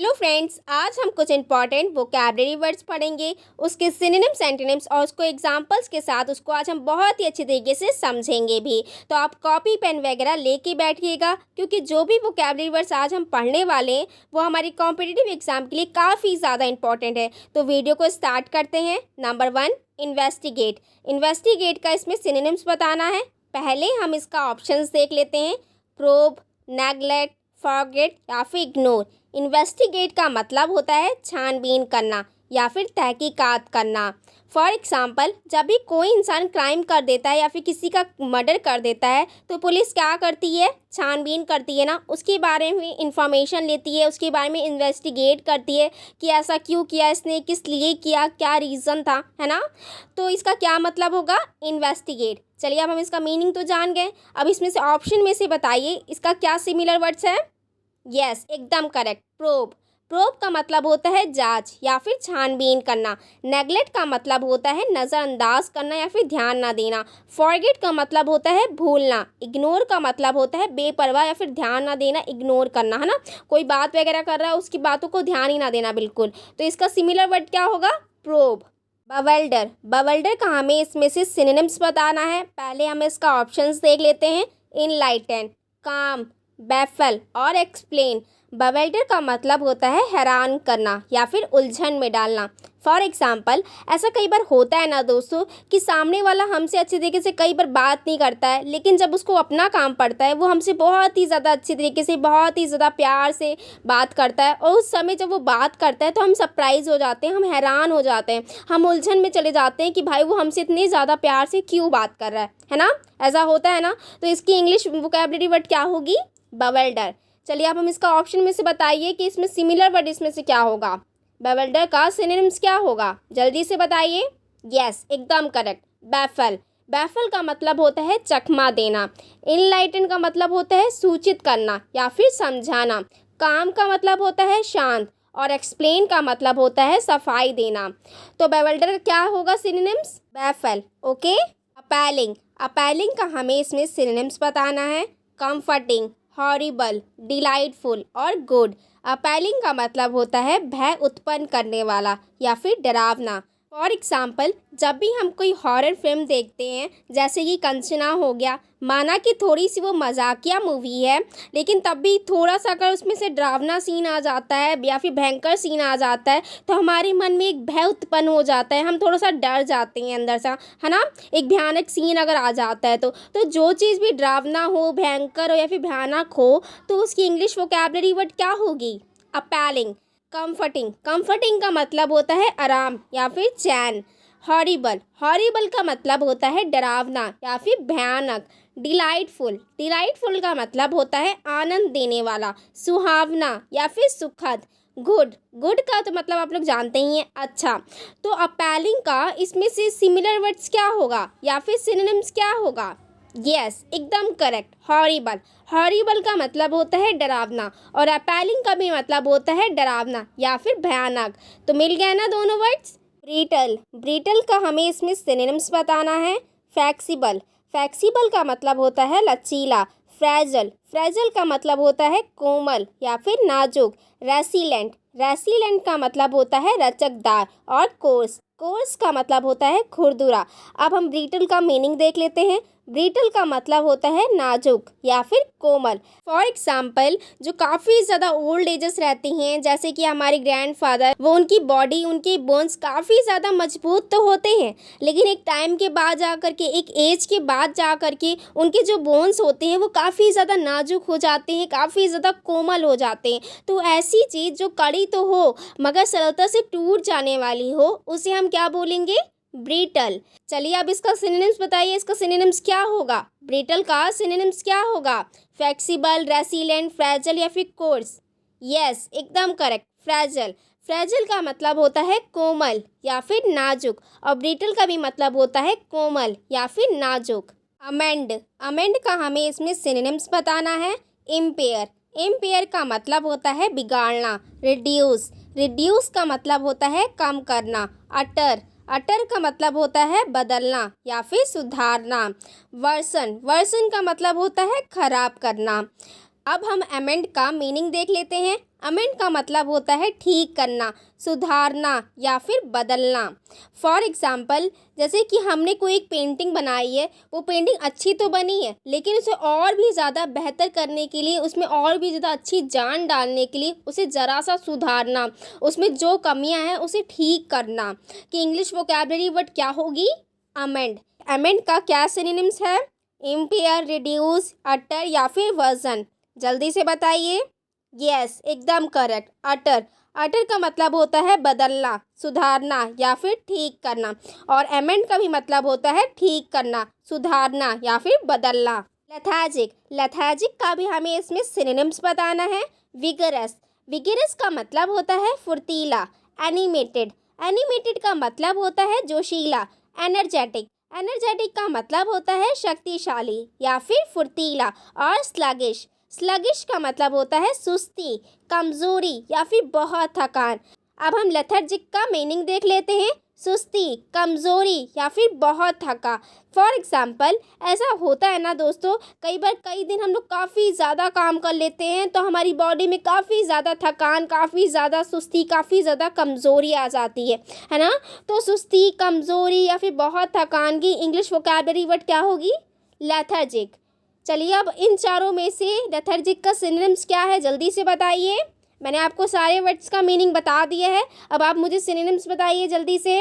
Hello friends, आज हम कुछ इंपॉर्टेंट वोकैबलरी वर्ड्स पढ़ेंगे, उसके सिनोनिम्स एंटोनिम्स और उसको एग्जांपल्स के साथ उसको आज हम बहुत ही अच्छी तरीके से समझेंगे भी। तो आप कॉपी पेन वगैरह लेके बैठिएगा, क्योंकि जो भी वोकैबलरी वर्ड्स आज हम पढ़ने वाले हैं वो हमारी कॉम्पिटिटिव एग्जाम के लिए काफ़ी ज़्यादा इंपॉर्टेंट है। तो वीडियो को स्टार्ट करते हैं। Number 1, investigate. इन्वेस्टिगेट का इसमें सिनोनिम्स बताना है। पहले हम इसका ऑप्शंस देख लेते हैं। प्रोब, नेगलेक्ट, फॉरगेट या फिर इग्नोर। इन्वेस्टिगेट का मतलब होता है छानबीन करना या फिर तहकीकात करना। फॉर एग्ज़ाम्पल, जब भी कोई इंसान क्राइम कर देता है या फिर किसी का मर्डर कर देता है तो पुलिस क्या करती है? छानबीन करती है ना, उसके बारे में इंफॉर्मेशन लेती है, उसके बारे में इन्वेस्टिगेट करती है कि ऐसा क्यों किया इसने, किस लिए किया, क्या रीज़न था, है ना। तो इसका क्या मतलब होगा? इन्वेस्टिगेट। चलिए, अब हम इसका मीनिंग तो जान गए। अब इसमें से ऑप्शन में से बताइए इसका क्या सिमिलर वर्ड्स है। यस, एकदम करेक्ट, प्रोब। प्रोब का मतलब होता है जांच या फिर छानबीन करना। नेगलेक्ट का मतलब होता है नज़रअंदाज करना या फिर ध्यान ना देना। फॉरगेट का मतलब होता है भूलना। इग्नोर का मतलब होता है बेपरवाह या फिर ध्यान ना देना, इग्नोर करना, है ना। कोई बात वगैरह कर रहा है, उसकी बातों को ध्यान ही ना देना बिल्कुल। तो इसका सिमिलर वर्ड क्या होगा? प्रोब। बवल्डर। बवल्डर का हमें इसमें से सिनोनिम्स बताना है। पहले हम इसका ऑप्शंस देख लेते हैं। इनलाइटन, काम, बैफल और एक्सप्लेन। बवेल्डर का मतलब होता है हैरान करना या फिर उलझन में डालना। फॉर एग्ज़ाम्पल, ऐसा कई बार होता है ना दोस्तों कि सामने वाला हमसे अच्छे तरीके से कई बार बात नहीं करता है, लेकिन जब उसको अपना काम पड़ता है वो हमसे बहुत ही ज़्यादा अच्छी तरीके से, बहुत ही ज़्यादा प्यार से बात करता है। और उस समय जब वो बात करता है तो हम सरप्राइज़ हो जाते हैं, हम हैरान हो जाते हैं, हम उलझन में चले जाते हैं कि भाई वो हमसे इतनी ज़्यादा प्यार से क्यों बात कर रहा है ना। ऐसा होता है ना। तो इसकी इंग्लिश वोकैबलरी वर्ड क्या होगी? बवेल्डर। चलिए, अब हम इसका ऑप्शन में से बताइए कि इसमें सिमिलर वर्ड इसमें से क्या होगा। बवेल्डर का सिनोनिम्स क्या होगा? जल्दी से बताइए। यस, एकदम करेक्ट, बैफल। बैफल का मतलब होता है चकमा देना। इनलाइटन का मतलब होता है सूचित करना या फिर समझाना। काम का मतलब होता है शांत और एक्सप्लेन का मतलब होता है सफाई देना। तो बवेल्डर क्या होगा सिनोनिम्स? बैफल। ओके। अपैलिंग। अपैलिंग का हमें इसमें सिनोनिम्स बताना है। कंफर्टिंग, हॉरिबल, डिलाइटफुल और गुड। अपैलिंग का मतलब होता है भय उत्पन्न करने वाला या फिर डरावना। फॉर एग्ज़ाम्पल, जब भी हम कोई हॉरर फिल्म देखते हैं, जैसे कि कंचना हो गया, माना कि थोड़ी सी वो मजाकिया मूवी है, लेकिन तब भी थोड़ा सा अगर उसमें से डरावना सीन आ जाता है या फिर भयंकर सीन आ जाता है तो हमारे मन में एक भय उत्पन्न हो जाता है, हम थोड़ा सा डर जाते हैं अंदर से, है ना। एक भयानक सीन अगर आ जाता है तो जो चीज़ भी डरावना हो, भयंकर हो या फिर भयानक हो, तो उसकी इंग्लिश वोकैबलरी वर्ड क्या होगी? अपैलिंग। कंफर्टिंग। कंफर्टिंग का मतलब होता है आराम या फिर चैन। हॉरिबल। हॉरिबल का मतलब होता है डरावना या फिर भयानक। डिलाइटफुल। डिलाइटफुल का मतलब होता है आनंद देने वाला, सुहावना या फिर सुखद। गुड। गुड का तो मतलब आप लोग जानते ही हैं, अच्छा। तो अपैलिंग का इसमें से सिमिलर वर्ड्स क्या होगा या फिर सिनोनिम्स क्या होगा? यस, एकदम करेक्ट, हॉरिबल। हॉरिबल का मतलब होता है डरावना और अपैलिंग का भी मतलब होता है डरावना या फिर भयानक। तो मिल गया ना दोनों वर्ड्स। ब्रीटल। ब्रीटल का हमें इसमें सिनोनिम्स बताना है। फ्लेक्सिबल। फ्लेक्सिबल का मतलब होता है लचीला। फ्रेजल। फ्रेजल का मतलब होता है कोमल या फिर नाजुक। रेसिलेंट। रेसिलेंट का मतलब होता है लचकदार। और कोर्स। कोर्स का मतलब होता है खुरदुरा। अब हम ब्रीटल का मीनिंग देख लेते हैं। ब्रीटल का मतलब होता है नाजुक या फिर कोमल। फॉर एग्जाम्पल, जो काफ़ी ज़्यादा ओल्ड एजेस रहती हैं, जैसे कि हमारे ग्रैंडफादर, वो उनकी बॉडी, उनके बोन्स काफ़ी ज़्यादा मजबूत तो होते हैं, लेकिन एक टाइम के बाद जा कर के, एक एज के बाद जा कर के उनके जो बोन्स होते हैं वो काफ़ी ज़्यादा नाजुक हो जाते हैं, काफ़ी ज़्यादा कोमल हो जाते हैं। तो ऐसी चीज़ जो कड़ी तो हो मगर सरलता से टूट जाने वाली हो, उसे हम क्या बोलेंगे? ब्रीटल। चलिए, अब इसका सिनोनिम्स बताइए, इसका सिनोनिम्स क्या होगा? ब्रीटल का सिनोनिम्स क्या होगा? फ्लेक्सिबल, रेसिलेंट, फ्रेजल या फिर कोर्स? यस, एकदम करेक्ट, फ्रेजल। फ्रेजल का मतलब होता है कोमल या फिर नाजुक और ब्रीटल का भी मतलब होता है कोमल या फिर नाजुक। अमेंड। अमेंड का हमें इसमें सिनोनिम्स बताना है। इम्पेयर। इम्पेयर का मतलब होता है बिगाड़ना। रिड्यूस। रिड्यूस का मतलब होता है कम करना। अटर। अटर का मतलब होता है बदलना या फिर सुधारना। वर्सन। वर्सन का मतलब होता है खराब करना। अब हम अमेंड का मीनिंग देख लेते हैं। अमेंड का मतलब होता है ठीक करना, सुधारना या फिर बदलना। फॉर एग्ज़ाम्पल, जैसे कि हमने कोई एक पेंटिंग बनाई है, वो पेंटिंग अच्छी तो बनी है, लेकिन उसे और भी ज़्यादा बेहतर करने के लिए, उसमें और भी ज़्यादा अच्छी जान डालने के लिए उसे ज़रा सा सुधारना, उसमें जो कमियां हैं उसे ठीक करना। कि इंग्लिश वोकैबलरी वर्ड क्या होगी? अमेंड। अमेंड का क्या सिनोनिम्स है? इम्पेयर, रिड्यूस, अटर या फिर वर्जन। जल्दी से बताइए। यस, एकदम करेक्ट, अटर। अटर का मतलब होता है बदलना, सुधारना या फिर ठीक करना, और अमेंड का भी मतलब होता है ठीक करना, सुधारना या फिर बदलना। लेथार्जिक। लेथार्जिक का भी हमें इसमें सिनोनिम्स बताना है। विगरस। विगरस का मतलब होता है फुर्तीला। एनिमेटेड। एनिमेटेड का मतलब होता है जोशीला। एनर्जेटिक। एनर्जेटिक का मतलब होता है शक्तिशाली या फिर फुर्तीला। और स्लगिश। स्लगिश का मतलब होता है सुस्ती, कमज़ोरी या फिर बहुत थकान। अब हम लेथर्जिक का मीनिंग देख लेते हैं। सुस्ती, कमज़ोरी या फिर बहुत थका। फॉर एग्ज़ाम्पल, ऐसा होता है ना दोस्तों, कई बार कई दिन हम लोग काफ़ी ज़्यादा काम कर लेते हैं तो हमारी बॉडी में काफ़ी ज़्यादा थकान, काफ़ी ज़्यादा सुस्ती, काफ़ी ज़्यादा कमज़ोरी आ जाती है ना। तो सुस्ती, कमज़ोरी या फिर बहुत थकान की इंग्लिश वोकैबलरी वर्ड क्या होगी? लेथर्जिक। चलिए, अब इन चारों में से लेथर्जिक का सिनोनिम्स क्या है, जल्दी से बताइए। मैंने आपको सारे वर्ड्स का मीनिंग बता दिया है, अब आप मुझे सिनोनिम्स बताइए जल्दी से।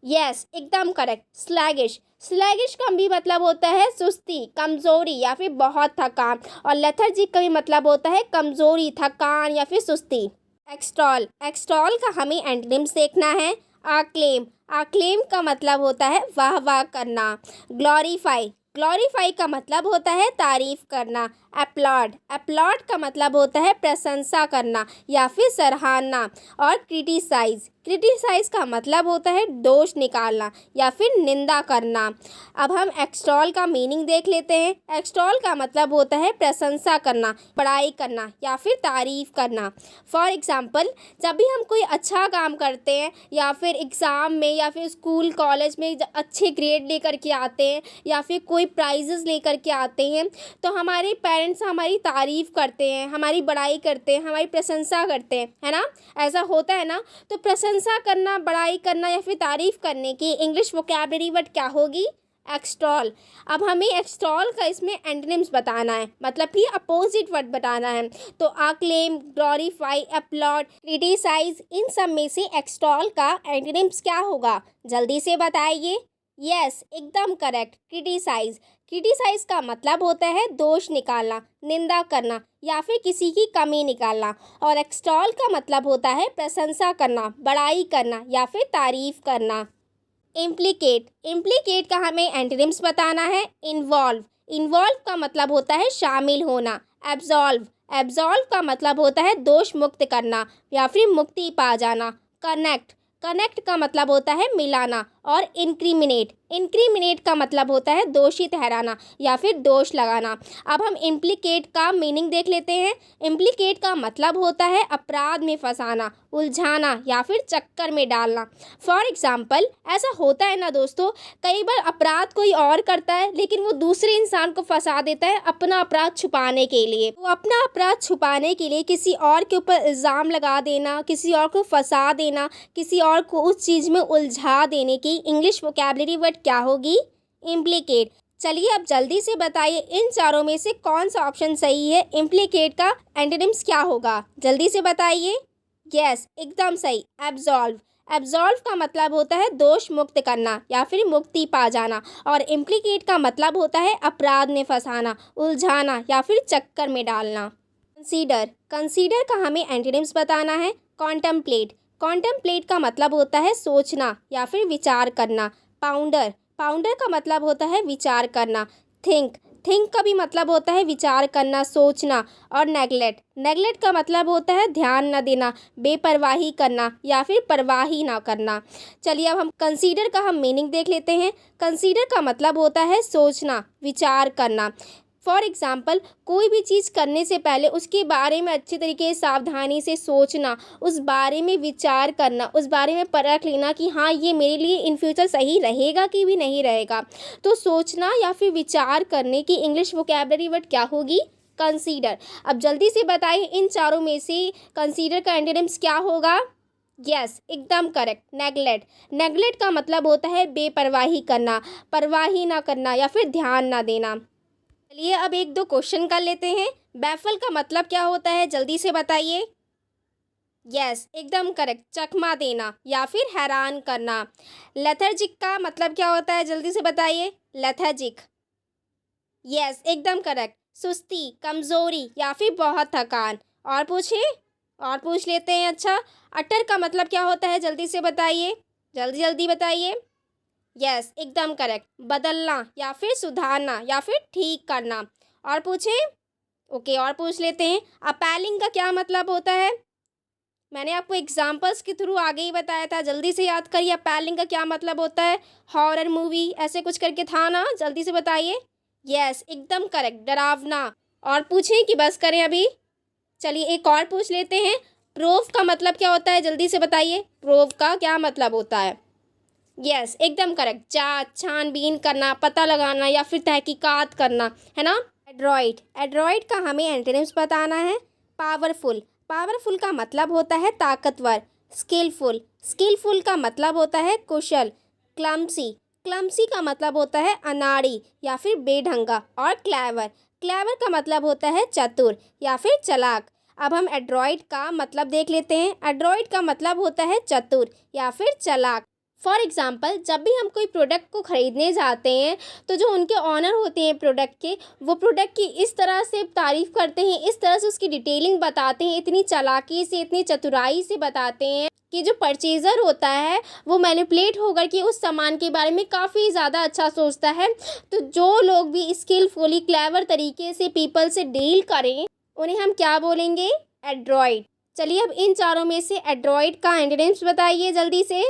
यस, एकदम करेक्ट, स्लैगिश। स्लैगिश का भी मतलब होता है सुस्ती, कमज़ोरी या फिर बहुत थकान, और लेथर्जिक का भी मतलब होता है कमज़ोरी, थकान या फिर सुस्ती। एक्सटॉल। एक्सटॉल का हमें एंटोनिम्स देखना है। आक्लेम। आक्लेम का मतलब होता है वाह वाह करना। ग्लोरीफाई। ग्लोरीफाई का मतलब होता है तारीफ करना। अपलॉड। अपलॉड का मतलब होता है प्रशंसा करना या फिर सराहना। और क्रिटिसाइज। क्रिटिसाइज का मतलब होता है दोष निकालना या फिर निंदा करना। अब हम एक्सटॉल का मीनिंग देख लेते हैं। एक्सटॉल का मतलब होता है प्रशंसा करना, बड़ाई करना या फिर तारीफ करना। फॉर एग्ज़ाम्पल, जब भी हम कोई अच्छा काम करते हैं या फिर एग्ज़ाम में या फिर स्कूल कॉलेज में अच्छे ग्रेड लेकर के आते हैं या फिर कोई प्राइजेस लेकर के आते हैं, तो हमारे पेरेंट्स हमारी तारीफ़ करते हैं, हमारी बड़ाई करते हैं, हमारी प्रशंसा करते हैं, है ना। ऐसा होता है ना। तो प्रशंसा करना, बड़ाई करना या फिर तारीफ़ करने की इंग्लिश वोकैबलरी वर्ड क्या होगी? एक्सटॉल। अब हमें एक्सटॉल का इसमें एंटोनिम्स बताना है, मतलब कि अपोजिट वर्ड बताना है। तो आक्लेम, ग्लोरीफाई, अपलॉड, क्रिटिसाइज, इन सब में से एक्सटॉल का एंटोनिम्स क्या होगा, जल्दी से बताइए। यस, एकदम करेक्ट, क्रिटिसाइज। क्रिटिसाइज का मतलब होता है दोष निकालना, निंदा करना या फिर किसी की कमी निकालना, और एक्सटॉल का मतलब होता है प्रशंसा करना, बड़ाई करना या फिर तारीफ करना। इम्प्लीकेट। इम्प्लीकेट का हमें एंटोनिम्स बताना है। इन्वॉल्व। इन्वॉल्व का मतलब होता है शामिल होना। एब्जॉल्व। एब्जॉल्व का मतलब होता है दोष मुक्त करना या फिर मुक्ति पा जाना। कनेक्ट। कनेक्ट का मतलब होता है मिलाना। और इंक्रिमिनेट। इंक्रिमिनेट का मतलब होता है दोषी ठहराना या फिर दोष लगाना। अब हम इम्प्लीकेट का मीनिंग देख लेते हैं। इम्प्लीकेट का मतलब होता है अपराध में फंसाना, उलझाना या फिर चक्कर में डालना। फॉर एग्ज़ाम्पल, ऐसा होता है ना दोस्तों, कई बार अपराध कोई और करता है लेकिन वो दूसरे इंसान को फंसा देता है अपना अपराध छुपाने के लिए। वो अपना अपराध छुपाने के लिए किसी और के ऊपर इल्ज़ाम लगा देना, किसी और को फंसा देना, किसी और को उस चीज़ में उलझा देने की इंग्लिश वोकैबलरी वर्ड क्या होगी? इम्प्लीकेट। चलिए, अब जल्दी से बताइए इन चारों में से कौन सा ऑप्शन सही है। इम्प्लीकेट का एंटोनिम्स क्या होगा, जल्दी से बताइए। यस, एकदम सही, एब्जॉल्व। एब्जॉल्व का मतलब होता है दोष मुक्त करना या फिर मुक्ति पा जाना, और इम्प्लीकेट का मतलब होता है अपराध में फंसाना, उलझाना या फिर चक्कर में डालना। कंसीडर। कंसीडर का हमें एंटोनिम्स बताना है। कॉन्टेम्पलेट। कॉन्टेम्पलेट का मतलब होता है सोचना या फिर विचार करना। पाउंडर। पाउंडर का मतलब होता है विचार करना। थिंक। थिंक का भी मतलब होता है विचार करना, सोचना। और नेगलेक्ट। नेगलेक्ट का मतलब होता है ध्यान न देना, बेपरवाही करना या फिर परवाही ना करना। चलिए, अब हम कंसीडर का मीनिंग देख लेते हैं। कंसीडर का मतलब होता है सोचना, विचार करना। फॉर एग्ज़ाम्पल, कोई भी चीज़ करने से पहले उसके बारे में अच्छे तरीके से सावधानी से सोचना, उस बारे में विचार करना, उस बारे में परख लेना कि हाँ, ये मेरे लिए इन फ्यूचर सही रहेगा कि भी नहीं रहेगा। तो सोचना या फिर विचार करने की इंग्लिश वोकैबलरी वर्ड क्या होगी? कंसीडर। अब जल्दी से बताइए इन चारों में से कंसीडर का एंटोनिम्स क्या होगा? यस, एकदम करेक्ट, नेगलेक्ट। नेगलेक्ट का मतलब होता है बेपरवाही करना, परवाही ना करना या फिर ध्यान ना देना। चलिए अब एक दो क्वेश्चन कर लेते हैं। बैफल का मतलब क्या होता है, जल्दी से बताइए। यस, एकदम करेक्ट, चकमा देना या फिर हैरान करना। लेथर्जिक का मतलब क्या होता है, जल्दी से बताइए। लेथर्जिक, यस एकदम करेक्ट, सुस्ती, कमज़ोरी या फिर बहुत थकान। और पूछिए, और पूछ लेते हैं। अच्छा, अटर का मतलब क्या होता है, जल्दी से बताइए, जल्दी जल्दी बताइए। यस एकदम करेक्ट, बदलना या फिर सुधारना या फिर ठीक करना। और पूछे, ओके और पूछ लेते हैं। अपैलिंग का क्या मतलब होता है? मैंने आपको एग्जाम्पल्स के थ्रू आगे ही बताया था, जल्दी से याद करिए। अपैलिंग का क्या मतलब होता है? हॉरर मूवी ऐसे कुछ करके था ना, जल्दी से बताइए। यस एकदम करेक्ट, डरावना। और पूछें कि बस करें अभी? चलिए एक और पूछ लेते हैं। प्रूफ का मतलब क्या होता है, जल्दी से बताइए। प्रूफ का क्या मतलब होता है? यस एकदम करेक्ट, जांच छानबीन करना, पता लगाना या फिर तहकीकात करना, है ना। एड्रॉइड, एड्रॉइड का हमें एंटोनिम्स बताना है। पावरफुल, पावरफुल का मतलब होता है ताकतवर। स्किलफुल, स्किलफुल का मतलब होता है कुशल। क्लमसी, क्लमसी का मतलब होता है अनाड़ी या फिर बेढंगा। और क्लेवर, क्लेवर का मतलब होता है चतुर या फिर चालाक। अब हम एड्रॉइड का मतलब देख लेते हैं। एड्रॉइड का मतलब होता है चतुर या फिर चालाक। फॉर एग्ज़ाम्पल, जब भी हम कोई प्रोडक्ट को ख़रीदने जाते हैं तो जो उनके ऑनर होते हैं प्रोडक्ट के, वो प्रोडक्ट की इस तरह से तारीफ़ करते हैं, इस तरह से उसकी डिटेलिंग बताते हैं, इतनी चालाकी से, इतनी चतुराई से बताते हैं कि जो परचेज़र होता है वो मैनिपुलेट होकर के उस सामान के बारे में काफ़ी ज़्यादा अच्छा सोचता है। तो जो लोग भी स्किलफुली क्लेवर तरीके से पीपल से डील करें, उन्हें हम क्या बोलेंगे? एड्रॉइड। चलिए अब इन चारों में से एड्रॉइड का एंटोनिम्स बताइए जल्दी से।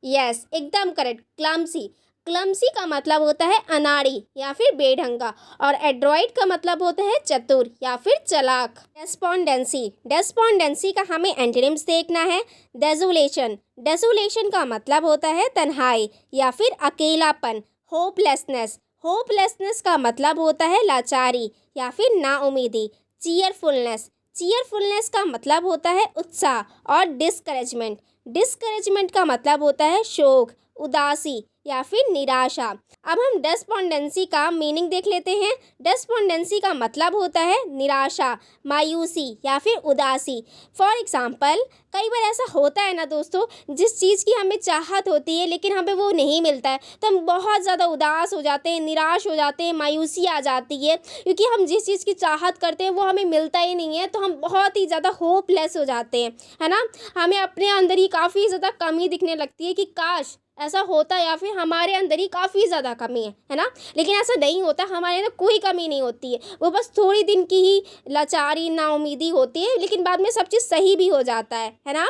यस एकदम करेक्ट, क्लमसी। क्लमसी का मतलब होता है अनाड़ी या फिर बेढंगा। और एड्रॉइड का मतलब होता है चतुर या फिर चालाक। डेस्पोंडेंसी, डेस्पोंडेंसी का हमें एंटोनिम्स देखना है। डेसोलेशन, डेसोलेशन का मतलब होता है तन्हाई या फिर अकेलापन। होपलेसनेस, होपलेसनेस का मतलब होता है लाचारी या फिर नाउमीदी। चीयरफुलनेस, चीयरफुलनेस का मतलब होता है उत्साह। और डिस्करेजमेंट, डिस्करेजमेंट का मतलब होता है शोक, उदासी या फिर निराशा। अब हम डेस्पोंडेंसी का मीनिंग देख लेते हैं। डेस्पोंडेंसी का मतलब होता है निराशा, मायूसी या फिर उदासी। फॉर एग्ज़ाम्पल, कई बार ऐसा होता है ना दोस्तों, जिस चीज़ की हमें चाहत होती है लेकिन हमें वो नहीं मिलता है तो हम बहुत ज़्यादा उदास हो जाते हैं, निराश हो जाते हैं, मायूसी आ जाती है। क्योंकि हम जिस चीज़ की चाहत करते हैं वो हमें मिलता ही नहीं है, तो हम बहुत ही ज़्यादा होपलेस हो जाते हैं, है ना। हमें अपने अंदर ही काफ़ी ज़्यादा कमी दिखने लगती है कि काश ऐसा होता, या फिर हमारे अंदर ही काफ़ी ज़्यादा कमी है ना। लेकिन ऐसा नहीं होता, हमारे अंदर कोई कमी नहीं होती है, वो बस थोड़ी दिन की ही लाचारी नाउमीदी होती है, लेकिन बाद में सब चीज़ सही भी हो जाता है ना।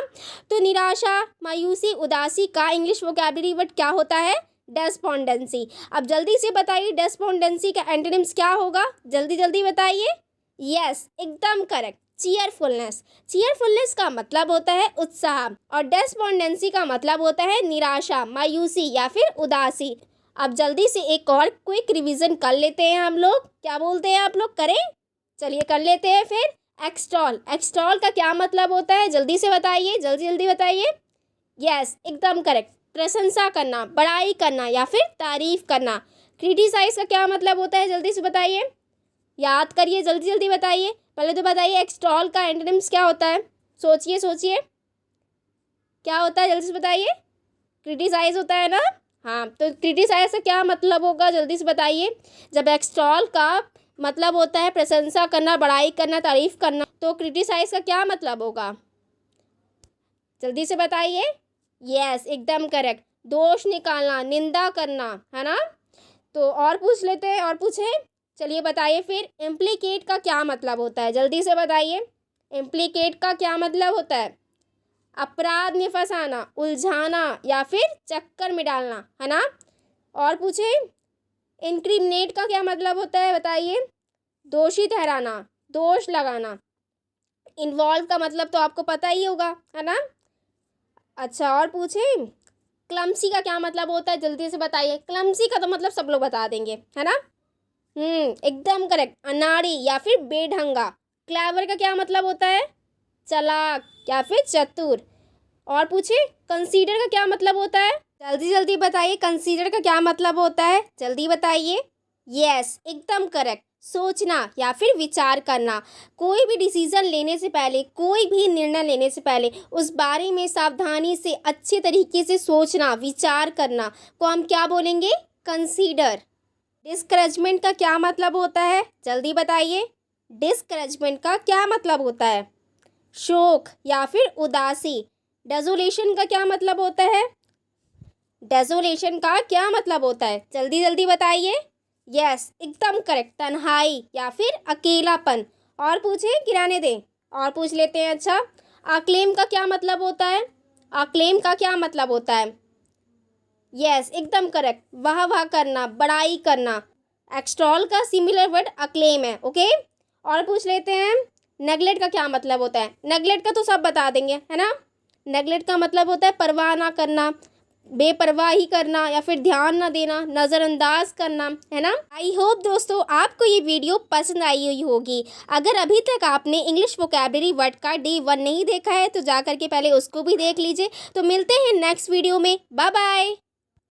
तो निराशा, मायूसी, उदासी का इंग्लिश वोकैबुलरी वर्ड क्या होता है? डेस्पोंडेंसी। अब जल्दी से बताइए डेस्पोंडेंसी का एंटोनिम्स क्या होगा, जल्दी जल्दी बताइए। यस एकदम करेक्ट, चीयरफुलनेस। चीयरफुलनेस का मतलब होता है उत्साह और डेस्पोंडेंसी का मतलब होता है निराशा, मायूसी या फिर उदासी। अब जल्दी से एक और क्विक रिवीजन कर लेते हैं हम लोग। क्या बोलते हैं आप लोग, करें? चलिए कर लेते हैं फिर। एक्सटॉल, एक्सटॉल का क्या मतलब होता है, जल्दी से बताइए, जल्दी जल्दी बताइए। यस एकदम करेक्ट, प्रशंसा करना, बड़ाई करना या फिर तारीफ करना। क्रिटिसाइज का क्या मतलब होता है, जल्दी से बताइए, याद करिए, जल्दी जल्दी बताइए। पहले तो बताइए एक्सटॉल का एंटोनिम्स क्या होता है, सोचिए सोचिए क्या होता है, जल्दी से बताइए। क्रिटिसाइज होता है ना। हाँ, तो क्रिटिसाइज का क्या मतलब होगा, जल्दी से बताइए। जब एक्सटॉल का मतलब होता है प्रशंसा करना, बड़ाई करना, तारीफ करना, तो क्रिटिसाइज का क्या मतलब होगा, जल्दी से बताइए। यस एकदम करेक्ट, दोष निकालना, निंदा करना, है ना। तो और पूछ लेते हैं, और पूछे। चलिए बताइए फिर, इम्प्लीकेट का क्या मतलब होता है, जल्दी से बताइए। इम्प्लीकेट का क्या मतलब होता है? अपराध में फंसाना, उलझाना या फिर चक्कर में डालना, है ना। और पूछे, इंक्रिमिनेट का क्या मतलब होता है, बताइए। दोषी ठहराना, दोष लगाना। इन्वॉल्व का मतलब तो आपको पता ही होगा, है ना। अच्छा और पूछे, क्लमसी का क्या मतलब होता है, जल्दी से बताइए। क्लमसी का तो मतलब सब लोग बता देंगे, है ना। एकदम करेक्ट। अनाड़ी या फिर बेढंगा। क्लेवर का क्या मतलब होता है? चालाक या फिर चतुर। और पूछे कंसीडर का क्या मतलब होता है? जल्दी जल्दी बताइए, कंसीडर का क्या मतलब होता है? जल्दी बताइए। यस, एकदम करेक्ट। सोचना या फिर विचार करना। कोई भी डिसीजन लेने से पहले, कोई भी निर्णय लेने से पहले उस बारे में सावधानी से अच्छे तरीके से सोचना, विचार करना को हम क्या बोलेंगे? कंसीडर। डिस्करेजमेंट का क्या मतलब होता है? जल्दी बताइए। डिस्करेजमेंट का क्या मतलब होता है? शोक या फिर उदासी। डेजोलेशन का क्या मतलब होता है? डेजोलेशन का क्या मतलब होता है? जल्दी जल्दी बताइए। यस, एकदम करेक्ट। तन्हाई या फिर अकेलापन। और पूछे कि रहने दें? और पूछ लेते हैं। अच्छा, अक्लेम का क्या मतलब होता है? अक्लेम का क्या मतलब होता है? यस, एकदम करेक्ट। वाह वाह करना, बड़ाई करना। एक्सटॉल का सिमिलर वर्ड अक्लेम है। ओके, और पूछ लेते हैं नेगलेक्ट का क्या मतलब होता है? नेगलेक्ट का तो सब बता देंगे, है ना। नेगलेक्ट का मतलब होता है परवाह ना करना, बेपरवाही करना या फिर ध्यान ना देना, नज़रअंदाज करना, है ना। आई होप दोस्तों आपको ये वीडियो पसंद आई हुई होगी। अगर अभी तक आपने इंग्लिश वोकैबुलरी वर्ड का डे 1 नहीं देखा है तो जा करके पहले उसको भी देख लीजिए। तो मिलते हैं नेक्स्ट वीडियो में। Bye bye.